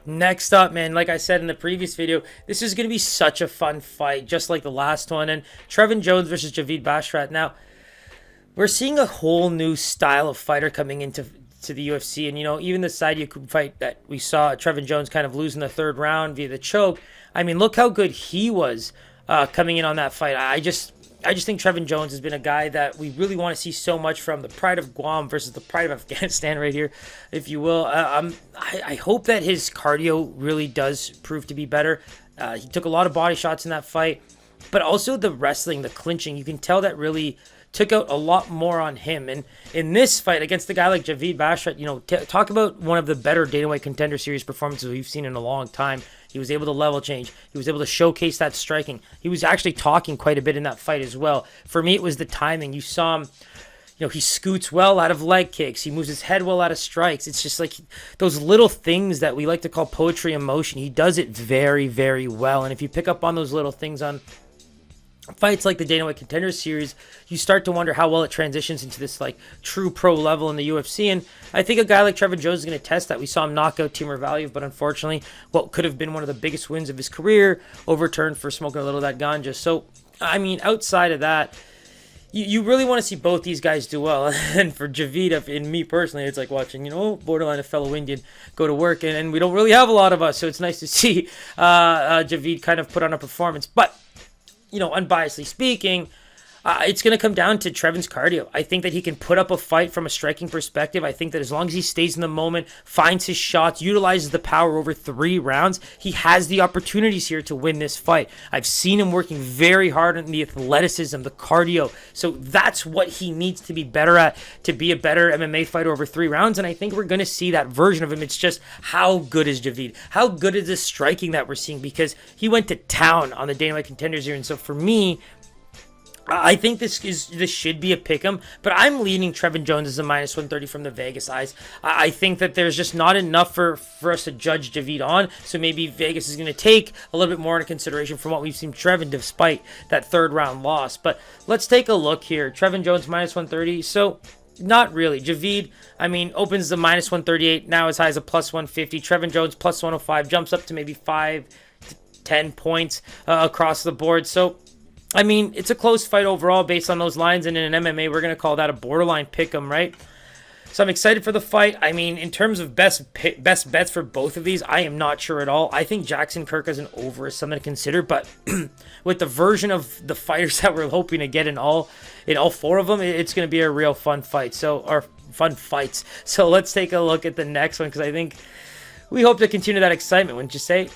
Next up, man, like I said in the previous video, this is going to be such a fun fight, just like the last one. And Trevin Jones versus Javid Basharat. Now, we're seeing a whole new style of fighter coming into the UFC. And, even the Sadia fight that we saw Trevin Jones kind of losing the third round via the choke. I mean, look how good he was coming in on that fight. I just think Trevin Jones has been a guy that we really want to see so much from. The pride of Guam versus the pride of Afghanistan right here, if you will. I hope that his cardio really does prove to be better. He took a lot of body shots in that fight, but also the wrestling, the clinching, you can tell that really took out a lot more on him. And in this fight against a guy like Javid Basharat, talk about one of the better Dana White Contender Series performances we've seen in a long time. He was able to level change. He was able to showcase that striking. He was actually talking quite a bit in that fight as well. For me, it was the timing. You saw him, he scoots well out of leg kicks. He moves his head well out of strikes. It's just like those little things that we like to call poetry in motion. He does it very, very well. And if you pick up on those little things on fights like the Dana White Contender Series, you start to wonder how well it transitions into this like true pro level in the UFC. And I think a guy like Trevin Jones is going to test that. We saw him knock out Timur Valiev, but unfortunately, what could have been one of the biggest wins of his career overturned for smoking a little of that ganja. So, I mean, outside of that, you really want to see both these guys do well. And for Javid, and me personally, it's like watching, borderline a fellow Indian go to work. And we don't really have a lot of us, so it's nice to see Javid kind of put on a performance. But unbiasedly speaking, it's going to come down to Trevin's cardio. I think that he can put up a fight from a striking perspective. I think that as long as he stays in the moment, finds his shots, utilizes the power over 3 rounds, he has the opportunities here to win this fight. I've seen him working very hard on the athleticism, the cardio. So that's what he needs to be better at to be a better MMA fighter over 3 rounds. And I think we're going to see that version of him. It's just how good is Javid? How good is this striking that we're seeing? Because he went to town on the Dana White Contender Series. And so for me, I think this should be a pick'em, but I'm leaning Trevin Jones as a -130 from the Vegas eyes. I think that there's just not enough for us to judge Javid on, so maybe Vegas is going to take a little bit more into consideration from what we've seen Trevin despite that third round loss. But let's take a look here. Trevin Jones -130, so not really. Javid, opens the -138, now as high as a +150. Trevin Jones +105, jumps up to maybe 5 to 10 points across the board. So it's a close fight overall based on those lines, and in an MMA, we're going to call that a borderline pick'em, right? So I'm excited for the fight. In terms of best bets for both of these, I am not sure at all. I think Jackson Kirk as an over is something to consider, but with the version of the fighters that we're hoping to get in all 4 of them, it's going to be a real fun fight. Or fun fights. So let's take a look at the next one, because I think we hope to continue that excitement, wouldn't you say?